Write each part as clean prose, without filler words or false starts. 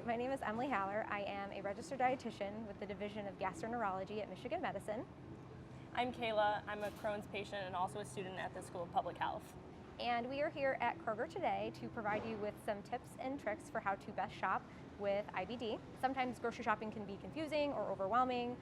my name is Emily Haller. I am a registered dietitian with the Division of Gastroenterology at Michigan Medicine. I'm Kayla. I'm a Crohn's patient and also a student at the School of Public Health. And we are here at Kroger today to provide you with some tips and tricks for how to best shop with IBD. Sometimes grocery shopping can be confusing or overwhelming.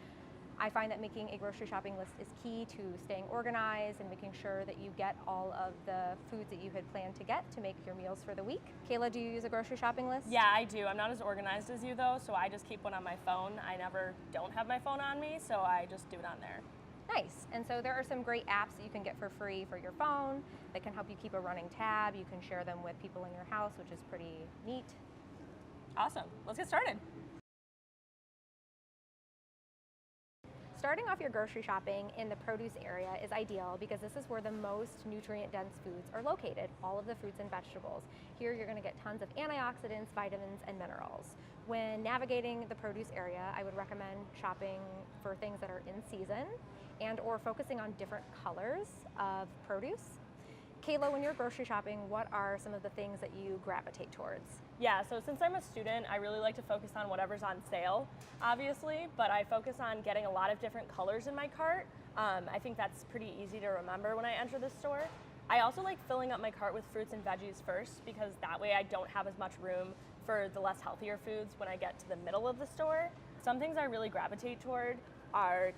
I find that making a grocery shopping list is key to staying organized and making sure that you get all of the foods that you had planned to get to make your meals for the week. Kayla, do you use a grocery shopping list? Yeah, I do. I'm not as organized as you though, so I just keep one on my phone. I never don't have my phone on me, so I just do it on there. Nice. And so there are some great apps that you can get for free for your phone that can help you keep a running tab. You can share them with people in your house, which is pretty neat. Awesome. Let's get started. Starting off your grocery shopping in the produce area is ideal because this is where the most nutrient-dense foods are located, all of the fruits and vegetables. Here you're going to get tons of antioxidants, vitamins, and minerals. When navigating the produce area, I would recommend shopping for things that are in season and or focusing on different colors of produce. Kayla, when you're grocery shopping, what are some of the things that you gravitate towards? Yeah, so since I'm a student, I really like to focus on whatever's on sale, obviously, but I focus on getting a lot of different colors in my cart. I think that's pretty easy to remember when I enter the store. I also like filling up my cart with fruits and veggies first because that way I don't have as much room for the less healthier foods when I get to the middle of the store. Some things I really gravitate toward are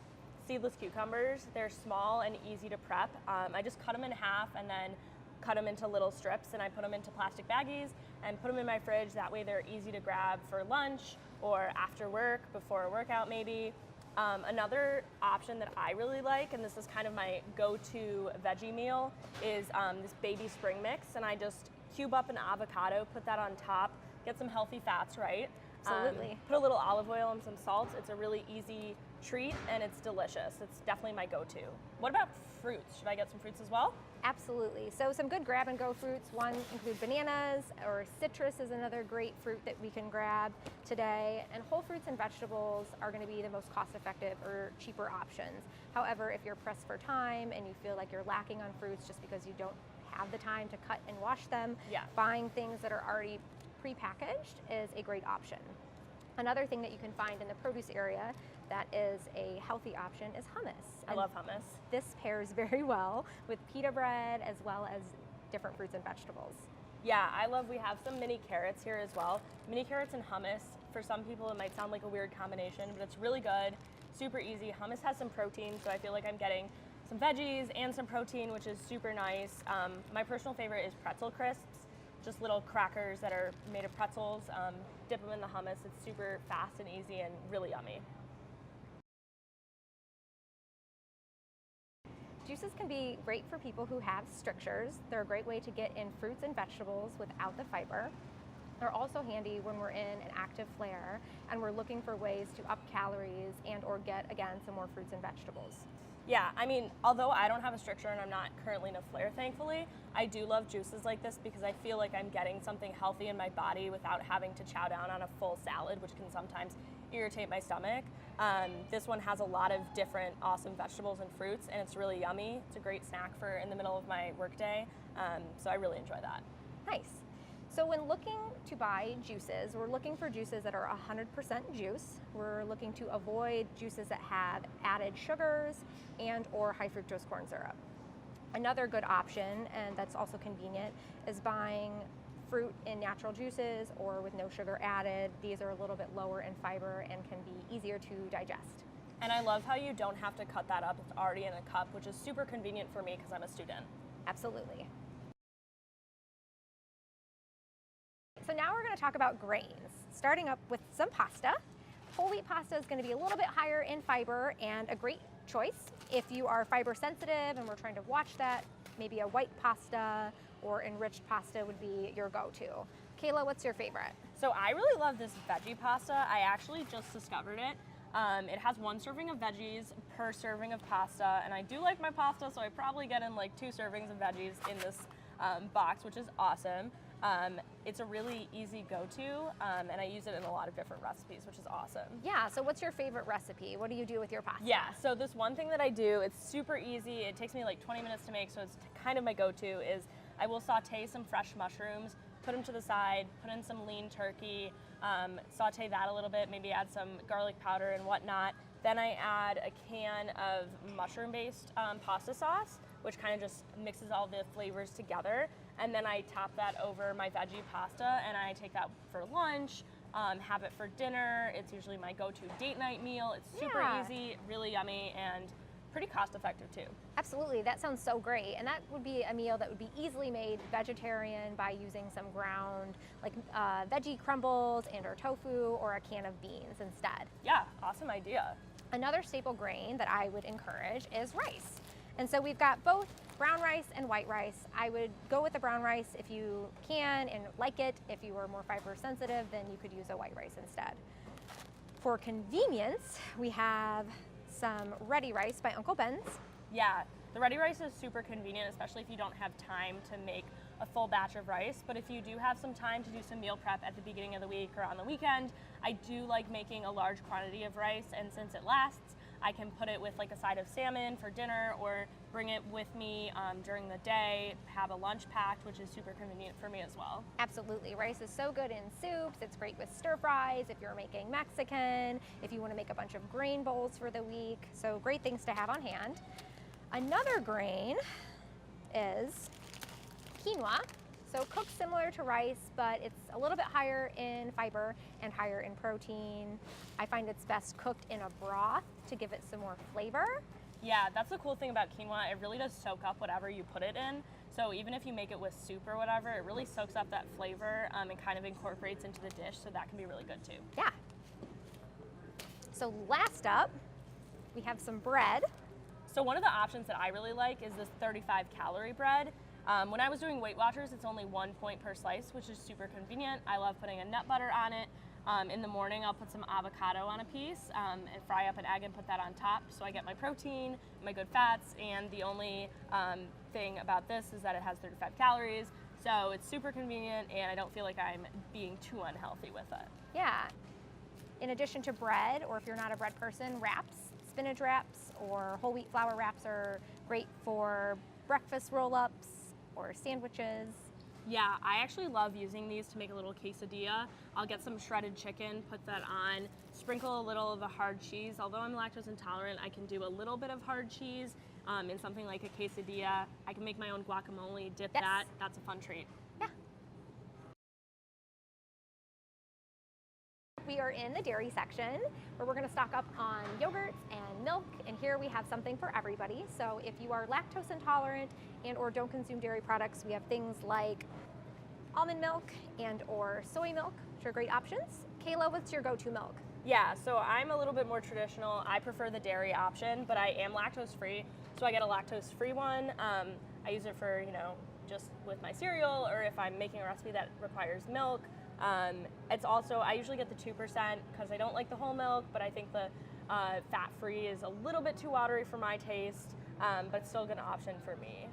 seedless cucumbers. They're small and easy to prep. I just cut them in half and then cut them into little strips, and I put them into plastic baggies and put them in my fridge. That way they're easy to grab for lunch or after work, before a workout maybe. Another option that I really like, and this is kind of my go-to veggie meal, is this baby spring mix, and I just cube up an avocado, put that on top, get some healthy fats, right? Absolutely. Put a little olive oil and some salt. It's a really easy treat and it's delicious. It's definitely my go-to. What about fruits? Should I get some fruits as well? Absolutely. So some good grab and go fruits. One include bananas, or citrus is another great fruit that we can grab today. And whole fruits and vegetables are going to be the most cost-effective or cheaper options. However, if you're pressed for time and you feel like you're lacking on fruits just because you don't have the time to cut and wash them, buying things that are already prepackaged is a great option. Another thing that you can find in the produce area that is a healthy option is hummus. I love hummus. This pairs very well with pita bread as well as different fruits and vegetables. Yeah, we have some mini carrots here as well. Mini carrots and hummus, for some people it might sound like a weird combination, but it's really good, super easy. Hummus has some protein, so I feel like I'm getting some veggies and some protein, which is super nice. My personal favorite is pretzel crisps. Just little crackers that are made of pretzels. Dip them in the hummus. It's super fast and easy and really yummy. Juices can be great for people who have strictures. They're a great way to get in fruits and vegetables without the fiber. They're also handy when we're in an active flare and we're looking for ways to up calories and or get, again, some more fruits and vegetables. Yeah, I mean, although I don't have a stricture and I'm not currently in a flare, thankfully, I do love juices like this because I feel like I'm getting something healthy in my body without having to chow down on a full salad, which can sometimes irritate my stomach. This one has a lot of different awesome vegetables and fruits, and it's really yummy. It's a great snack for in the middle of my workday, so I really enjoy that. Nice. So when looking to buy juices, we're looking for juices that are 100% juice. We're looking to avoid juices that have added sugars and or high fructose corn syrup. Another good option, and that's also convenient, is buying fruit in natural juices or with no sugar added. These are a little bit lower in fiber and can be easier to digest. And I love how you don't have to cut that up. It's already in a cup, which is super convenient for me because I'm a student. Absolutely. So now we're going to talk about grains, starting up with some pasta. Whole wheat pasta is going to be a little bit higher in fiber and a great choice. If you are fiber sensitive and we're trying to watch that, maybe a white pasta or enriched pasta would be your go-to. Kayla, what's your favorite? So I really love this veggie pasta. I actually just discovered it. It has 1 serving of veggies per serving of pasta, and I do like my pasta, so I probably get in like 2 servings of veggies in this box, which is awesome. It's a really easy go-to, and I use it in a lot of different recipes, which is awesome. Yeah, so what's your favorite recipe? What do you do with your pasta? Yeah, so this one thing that I do, it's super easy. It takes me like 20 minutes to make, so it's kind of my go-to, is I will saute some fresh mushrooms, put them to the side, put in some lean turkey, saute that a little bit, maybe add some garlic powder and whatnot. Then I add a can of mushroom-based pasta sauce, which kind of just mixes all the flavors together. And then I top that over my veggie pasta, and I take that for lunch, have it for dinner. It's usually my go-to date night meal. It's super easy, really yummy, and pretty cost effective too. Absolutely, that sounds so great. And that would be a meal that would be easily made vegetarian by using some ground, like veggie crumbles and or tofu, or a can of beans instead. Yeah, awesome idea. Another staple grain that I would encourage is rice. And so we've got both brown rice and white rice. I would go with the brown rice if you can and like it. If you are more fiber sensitive, then you could use a white rice instead. For convenience, we have some ready rice by Uncle Ben's. Yeah, the ready rice is super convenient, especially if you don't have time to make a full batch of rice. But if you do have some time to do some meal prep at the beginning of the week or on the weekend, I do like making a large quantity of rice, and since it lasts, I can put it with like a side of salmon for dinner, or bring it with me during the day, have a lunch packed, which is super convenient for me as well. Absolutely, rice is so good in soups. It's great with stir fries if you're making Mexican, if you want to make a bunch of grain bowls for the week. So great things to have on hand. Another grain is quinoa. So cooked similar to rice, but it's a little bit higher in fiber and higher in protein. I find it's best cooked in a broth to give it some more flavor. Yeah, that's the cool thing about quinoa. It really does soak up whatever you put it in. So even if you make it with soup or whatever, it really soaks up that flavor and kind of incorporates into the dish, so that can be really good too. Yeah. So last up, we have some bread. So one of the options that I really like is this 35-calorie bread. When I was doing Weight Watchers, it's only 1 point per slice, which is super convenient. I love putting a nut butter on it. In the morning, I'll put some avocado on a piece and fry up an egg and put that on top, so I get my protein, my good fats, and the only thing about this is that it has 35 calories, so it's super convenient, and I don't feel like I'm being too unhealthy with it. Yeah. In addition to bread, or if you're not a bread person, wraps, spinach wraps, or whole wheat flour wraps are great for breakfast roll-ups or sandwiches. Yeah, I actually love using these to make a little quesadilla. I'll get some shredded chicken, put that on, sprinkle a little of the hard cheese. Although I'm lactose intolerant, I can do a little bit of hard cheese in something like a quesadilla. I can make my own guacamole, dip that. That's a fun treat. Yeah. We are in the dairy section where we're going to stock up on yogurts and milk, and here we have something for everybody. So if you are lactose intolerant and or don't consume dairy products, we have things like almond milk and or soy milk, which are great options. Kayla, what's your go-to milk? Yeah, so I'm a little bit more traditional. I prefer the dairy option, but I am lactose free, so I get a lactose free one. I use it for, just with my cereal, or if I'm making a recipe that requires milk. It's also, I usually get the 2% because I don't like the whole milk, but I think the fat-free is a little bit too watery for my taste, but still a good option for me.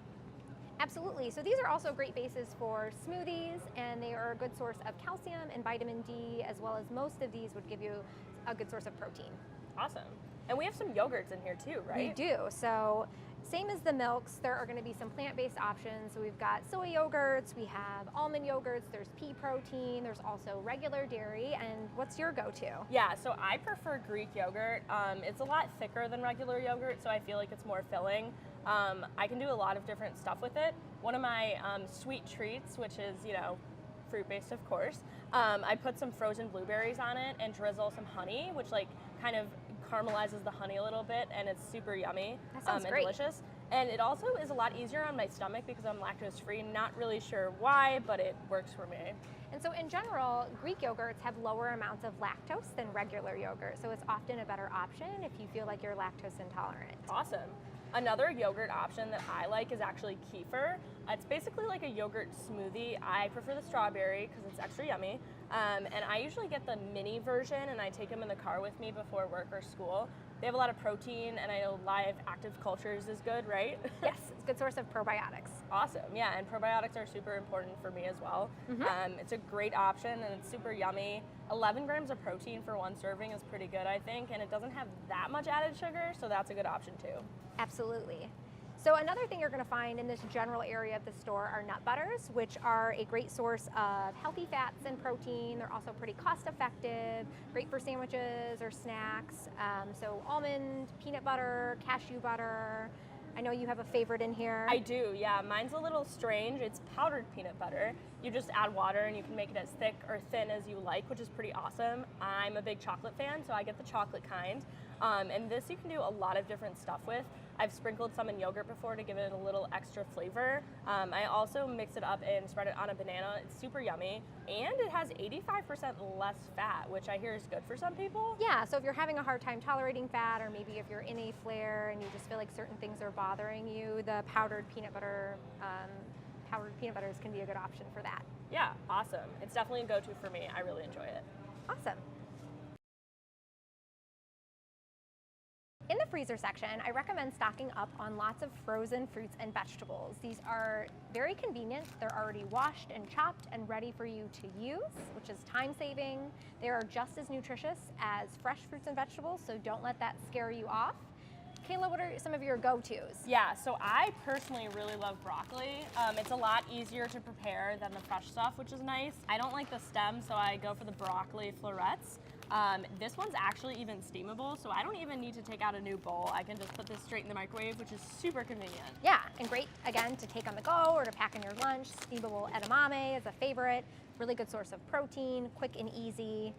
Absolutely. So these are also great bases for smoothies, and they are a good source of calcium and vitamin D, as well as most of these would give you a good source of protein. Awesome. And we have some yogurts in here too, right? We do. So same as the milks, there are going to be some plant-based options. So we've got soy yogurts, we have almond yogurts, there's pea protein, there's also regular dairy. And what's your go-to? Yeah, so I prefer Greek yogurt. It's a lot thicker than regular yogurt, so I feel like it's more filling. I can do a lot of different stuff with it. One of my sweet treats, which is, fruit-based of course, I put some frozen blueberries on it and drizzle some honey, which kind of caramelizes the honey a little bit, and it's super yummy. That sounds and great. Delicious. And it also is a lot easier on my stomach because I'm lactose free. Not really sure why, but it works for me. And so in general, Greek yogurts have lower amounts of lactose than regular yogurt. So it's often a better option if you feel like you're lactose intolerant. Awesome. Another yogurt option that I like is actually kefir. It's basically like a yogurt smoothie. I prefer the strawberry because it's extra yummy. And I usually get the mini version, and I take them in the car with me before work or school. They have a lot of protein, and I know live active cultures is good, right? Yes, it's a good source of probiotics. Awesome, yeah, and probiotics are super important for me as well. It's a great option, and it's super yummy. 11 grams of protein for one serving is pretty good, I think, and it doesn't have that much added sugar, so that's a good option too. Absolutely. So another thing you're going to find in this general area of the store are nut butters, which are a great source of healthy fats and protein. They're also pretty cost effective, great for sandwiches or snacks. So almond, peanut butter, cashew butter. I know you have a favorite in here. I do, yeah. Mine's a little strange. It's powdered peanut butter. You just add water and you can make it as thick or thin as you like, which is pretty awesome. I'm a big chocolate fan, so I get the chocolate kind. And this you can do a lot of different stuff with. I've sprinkled some in yogurt before to give it a little extra flavor. I also mix it up and spread it on a banana. It's super yummy. And it has 85% less fat, which I hear is good for some people. Yeah, so if you're having a hard time tolerating fat, or maybe if you're in a flare and you just feel like certain things are bothering you, the powdered peanut butters can be a good option for that. Yeah, awesome. It's definitely a go-to for me. I really enjoy it. Awesome. In the freezer section, I recommend stocking up on lots of frozen fruits and vegetables. These are very convenient. They're already washed and chopped and ready for you to use, which is time-saving. They are just as nutritious as fresh fruits and vegetables, so don't let that scare you off. Kayla, what are some of your go-tos? Yeah, so I personally really love broccoli. It's a lot easier to prepare than the fresh stuff, which is nice. I don't like the stem, so I go for the broccoli florets. This one's actually even steamable, so I don't even need to take out a new bowl. I can just put this straight in the microwave, which is super convenient. Yeah, and great, again, to take on the go or to pack in your lunch. Steamable edamame is a favorite. Really good source of protein, quick and easy.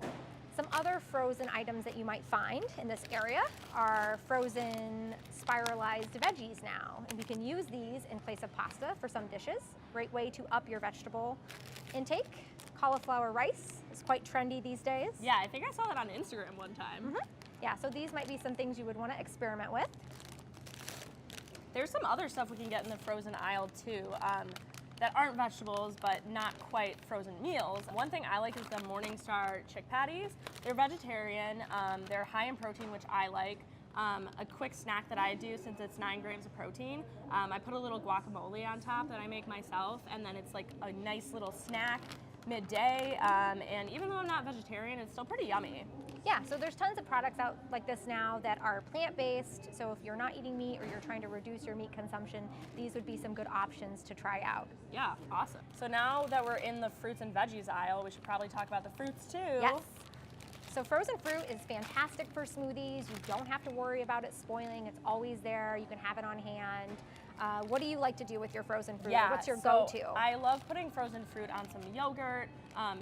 Some other frozen items that you might find in this area are frozen spiralized veggies now. And you can use these in place of pasta for some dishes. Great way to up your vegetable intake. Cauliflower rice is quite trendy these days. Yeah, I think I saw that on Instagram one time. Yeah, so these might be some things you would want to experiment with. There's some other stuff we can get in the frozen aisle too. That aren't vegetables, but not quite frozen meals. One thing I like is the Morningstar chick patties. They're vegetarian, they're high in protein, which I like. A quick snack that I do, since it's 9 grams of protein, I put a little guacamole on top that I make myself, and then it's like a nice little snack midday, and even though I'm not vegetarian, it's still pretty yummy. Yeah, so there's tons of products out like this now that are plant-based, so if you're not eating meat or you're trying to reduce your meat consumption, these would be some good options to try out. Yeah, awesome. So now that we're in the fruits and veggies aisle, we should probably talk about the fruits too. Yes. So frozen fruit is fantastic for smoothies. You don't have to worry about it spoiling. It's always there. You can have it on hand. What do you like to do with your frozen fruit? Yeah, What's your so go-to? I love putting frozen fruit on some yogurt.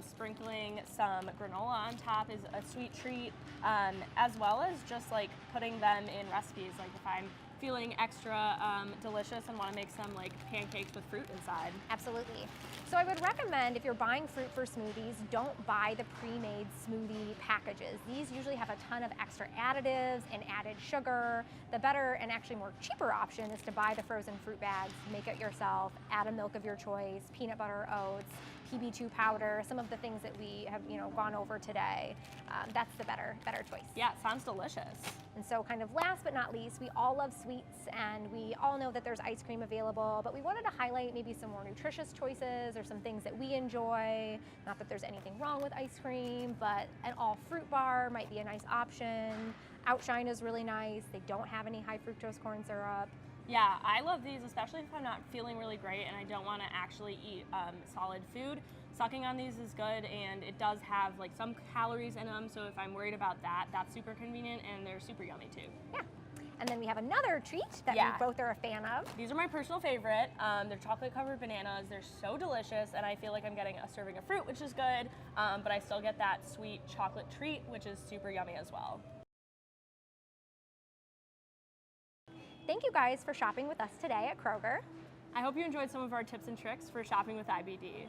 Sprinkling some granola on top is a sweet treat, as well as just like putting them in recipes. Like if I'm feeling extra delicious and want to make some like pancakes with fruit inside. Absolutely. So I would recommend, if you're buying fruit for smoothies, don't buy the pre-made smoothie packages. These usually have a ton of extra additives and added sugar. The better and actually more cheaper option is to buy the frozen fruit bags, make it yourself, add a milk of your choice, peanut butter, oats, PB2 powder, some of the things that we have gone over today. That's the better choice. Yeah, it sounds delicious. And so kind of last but not least, we all love sweets and we all know that there's ice cream available, but we wanted to highlight maybe some more nutritious choices or some things that we enjoy. Not that there's anything wrong with ice cream, but an all fruit bar might be a nice option. Outshine is really nice. They don't have any high fructose corn syrup. Yeah, I love these, especially if I'm not feeling really great and I don't want to actually eat solid food. Sucking on these is good, and it does have like some calories in them, so if I'm worried about that, that's super convenient, and they're super yummy too. Yeah. And then we have another treat that we both are a fan of. These are my personal favorite. They're chocolate-covered bananas. They're so delicious, and I feel like I'm getting a serving of fruit, which is good, but I still get that sweet chocolate treat, which is super yummy as well. Thank you guys for shopping with us today at Kroger. I hope you enjoyed some of our tips and tricks for shopping with IBD.